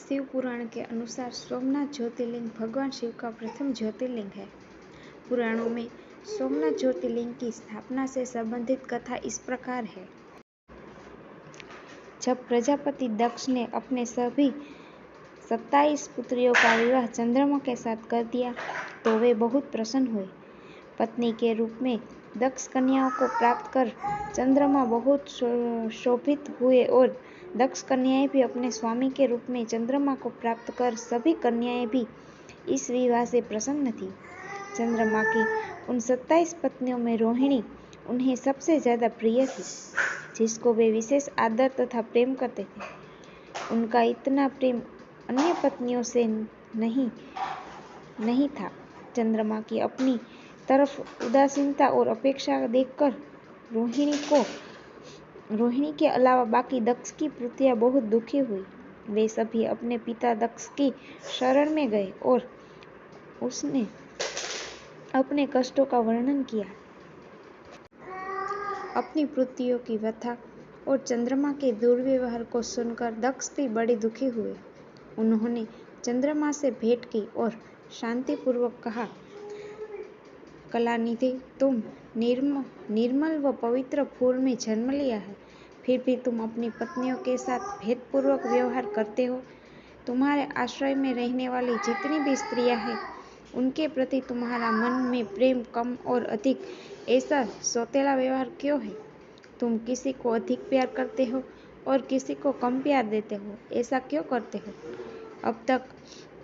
शिव पुराण के अनुसार सोमनाथ ज्योतिर्लिंग भगवान शिव का प्रथम ज्योतिर्लिंग है। पुराणों में सोमनाथ ज्योतिर्लिंग की स्थापना से संबंधित कथा इस प्रकार है। जब प्रजापति दक्ष ने अपने सभी 27 पुत्रियों का विवाह चंद्रमा के साथ कर दिया तो वे बहुत प्रसन्न हुए। पत्नी के रूप में दक्ष कन्याओं को प्राप्त कर चंद्रमा बहुत शोभित हुए और दक्ष कन्याएं भी अपने स्वामी के रूप में चंद्रमा को प्राप्त कर सभी कन्याएं भी इस विवाह से प्रसन्न थी। चंद्रमा की उन 27 पत्नियों में रोहिणी उन्हें सबसे ज्यादा प्रिय थी, जिसको वे विशेष आदर तथा प्रेम करते थे। उनका इतना प्रेम अन्य पत्नियों से नहीं था। चंद्रमा की अपनी तरफ उदासीनता और अपेक्षा देखकर रोहिणी के अलावा बाकी दक्ष की पुत्रियां बहुत दुखी हुई। वे सभी अपने पिता दक्ष की शरण में गए और उसने अपने कष्टों का वर्णन किया। अपनी पुत्रियों की व्यथा और चंद्रमा के दुर्व्यवहार को सुनकर दक्ष भी बड़े दुखी हुए। उन्होंने चंद्रमा से भेंट की और शांतिपूर्वक कहा, कलानिधि, तुम निर्मल व पवित्र फूल में जन्म लिया है, फिर भी तुम अपनी पत्नियों के साथ भेदपूर्वक व्यवहार करते हो। तुम्हारे आश्रय में रहने वाली जितनी भी स्त्रियां हैं, उनके प्रति तुम्हारा मन में प्रेम कम और अधिक, ऐसा सौतेला व्यवहार क्यों है? तुम किसी को अधिक प्यार करते हो और किसी को कम प्यार देते हो, ऐसा क्यों करते हो? अब तक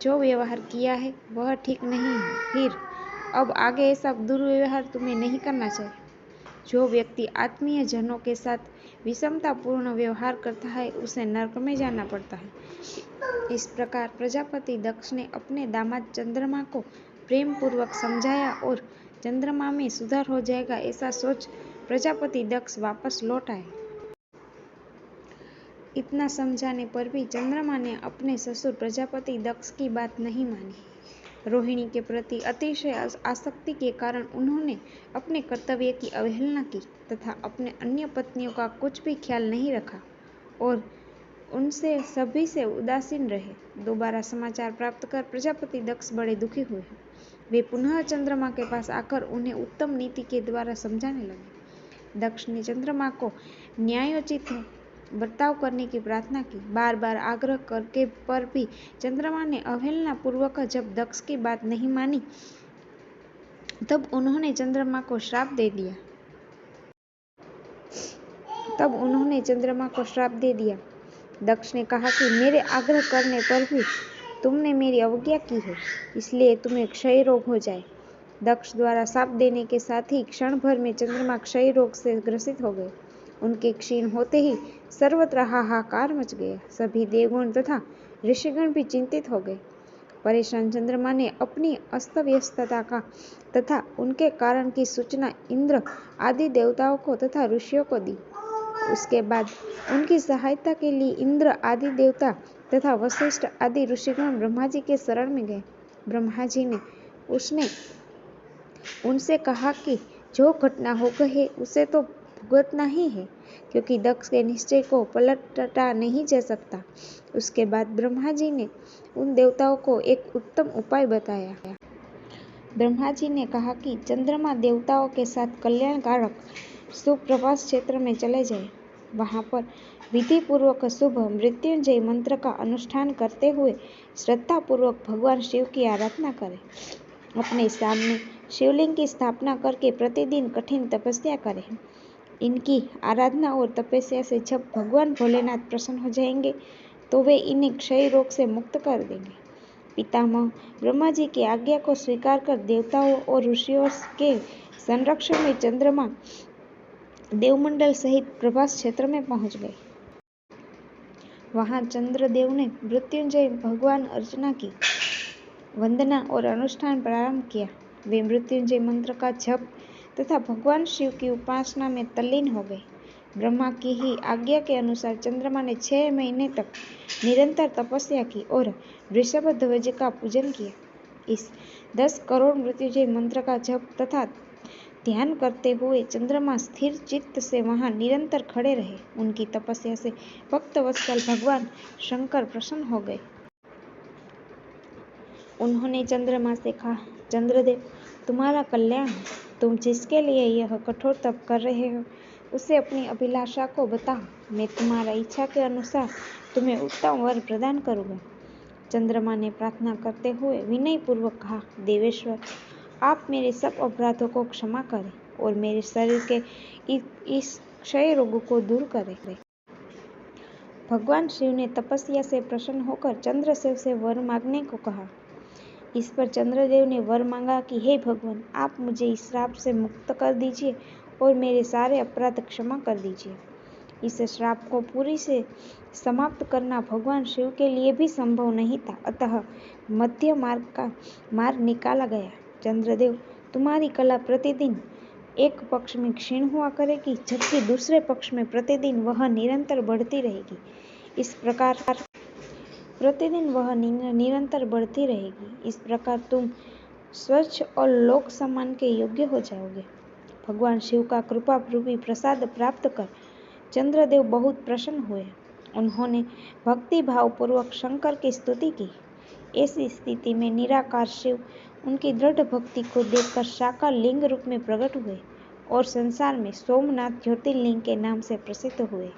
जो व्यवहार किया है वह ठीक नहीं है, फिर अब आगे ऐसा दुर्व्यवहार तुम्हें नहीं करना चाहिए। जो व्यक्ति आत्मीय जनों के साथ विषमतापूर्ण व्यवहार करता है, उसे नरक में जाना पड़ता है। इस प्रकार प्रजापति दक्ष ने अपने दामाद चंद्रमा को प्रेम पूर्वक समझाया और चंद्रमा में सुधार हो जाएगा ऐसा सोच प्रजापति दक्ष वापस लौट आए। इतना समझाने पर भी चंद्रमा ने अपने ससुर प्रजापति दक्ष की बात नहीं मानी। रोहिणी के प्रति अतिशय आसक्ति के कारण उन्होंने अपने कर्तव्य की अवहेलना की तथा अपने अन्य पत्नियों का कुछ भी ख्याल नहीं रखा और उनसे सभी से उदासीन रहे। दोबारा समाचार प्राप्त कर प्रजापति दक्ष बड़े दुखी हुए। वे पुनः चंद्रमा के पास आकर उन्हें उत्तम नीति के द्वारा समझाने लगे। दक्ष ने चंद्रमा को न्यायोचित बर्ताव करने की प्रार्थना की। बार बार आग्रह करके पर भी चंद्रमा ने अवहेलना पूर्वक जब दक्ष की बात नहीं मानी, तब उन्होंने चंद्रमा को श्राप दे दिया। दक्ष ने कहा कि मेरे आग्रह करने पर भी तुमने मेरी अवज्ञा की है, इसलिए तुम्हें क्षय रोग हो जाए। दक्ष द्वारा शाप देने के साथ ही क्षण भर में चंद्रमा क्षय रोग से ग्रसित हो गए। उनके क्षीण होते ही सर्वत्र हाहाकार मच गया। सभी देवगण तथा ऋषिगण भी चिंतित हो गए। परेशान चंद्रमा ने अपनी अस्तव्यस्तता का तथा उनके कारण की सूचना इंद्र आदि देवताओं को तथा ऋषियों को दी। उसके बाद उनकी सहायता के लिए इंद्र आदि देवता तथा वशिष्ठ आदि ऋषिगण ब्रह्मा जी के शरण में गए। ब्रह्मा जी ने उनसे कहा कि जो घटना हो गई है उसे तो भुगतना ही है, क्योंकि दक्ष के निश्चय को पलटा नहीं जा सकता। उसके बाद ब्रह्मा जी ने उन देवताओं को एक उत्तम उपाय बताया। ब्रह्मा जी ने कहा कि चंद्रमा देवताओं के साथ कल्याणकारक शुभ प्रभास क्षेत्र में चले जाए। वहां पर विधि पूर्वक शुभ मृत्युंजय मंत्र का अनुष्ठान करते हुए श्रद्धा पूर्वक भगवान शिव की आराधना करें। अपने सामने शिवलिंग की स्थापना करके प्रतिदिन कठिन तपस्या करें। इनकी आराधना और तपस्या से जब भगवान भोलेनाथ प्रसन्न हो जाएंगे तो वे इन्हें क्षय रोग से मुक्त कर देंगे। पितामह ब्रह्मा जी की आज्ञा को स्वीकार कर देवताओं और ऋषियों के संरक्षण में चंद्रमा देवमंडल सहित प्रभास क्षेत्र में पहुंच गए। वहां चंद्रदेव ने मृत्युंजय भगवान अर्चना की, वंदना और अनुष्ठान प्रारंभ किया। वे मृत्युंजय मंत्र का जप तथा भगवान शिव की उपासना में तल्लीन हो गए। ब्रह्मा की ही आज्ञा के अनुसार चंद्रमा ने 6 महीने तक निरंतर तपस्या की और वृषभ ध्वज का पूजन किया। इस 10 करोड़ मृत्युंजय मंत्र का जप तथा ध्यान करते हुए चंद्रमा स्थिर चित्त से वहां निरंतर खड़े रहे। उनकी तपस्या से भक्त वत्सल भगवान शंकर प्रसन्न हो गए। उन्होंने चंद्रमा से कहा, चंद्रदेव, तुम्हारा कल्याण है। तुम जिसके लिए यह कठोर तप कर रहे हो, उसे अपनी अभिलाषा को बताओ। मैं तुम्हारा इच्छा के अनुसार तुम्हें उत्तम वर प्रदान करूंगा। चंद्रमा ने प्रार्थना करते हुए विनयपूर्वक कहा, देवेश्वर, आप मेरे सब अपराधों को क्षमा करें और मेरे शरीर के इस क्षय रोग को दूर करें। भगवान शिव ने तपस्या से प्रसन्न होकर चंद्रदेव से वर मांगने को कहा। इस पर चंद्रदेव ने वर मांगा कि हे भगवान, आप मुझे इस श्राप से मुक्त कर दीजिए और मेरे सारे अपराध क्षमा कर दीजिए। इस श्राप को पूरी से समाप्त करना भगवान शिव के लिए भी संभव नहीं था, अतः मध्य मार्ग निकाला गया। चंद्रदेव, तुम्हारी कला प्रतिदिन एक पक्ष में क्षीण हुआ करेगी, जबकि दूसरे पक्ष में प्रतिदिन वह निरंतर बढ़ती रहेगी। इस प्रकार तुम स्वच्छ और लोक सम्मान के योग्य हो जाओगे। भगवान शिव का कृपा रूपी प्रसाद प्राप्त कर चंद्रदेव बहुत प्रसन्न हुए। उन्होंने भक्ति भाव पूर्वक शंकर की स्तुति की। ऐसी स्थिति में निराकार शिव उनकी दृढ़ भक्ति को देखकर साकार लिंग रूप में प्रकट हुए और संसार में सोमनाथ ज्योतिर्लिंग के नाम से प्रसिद्ध हुए।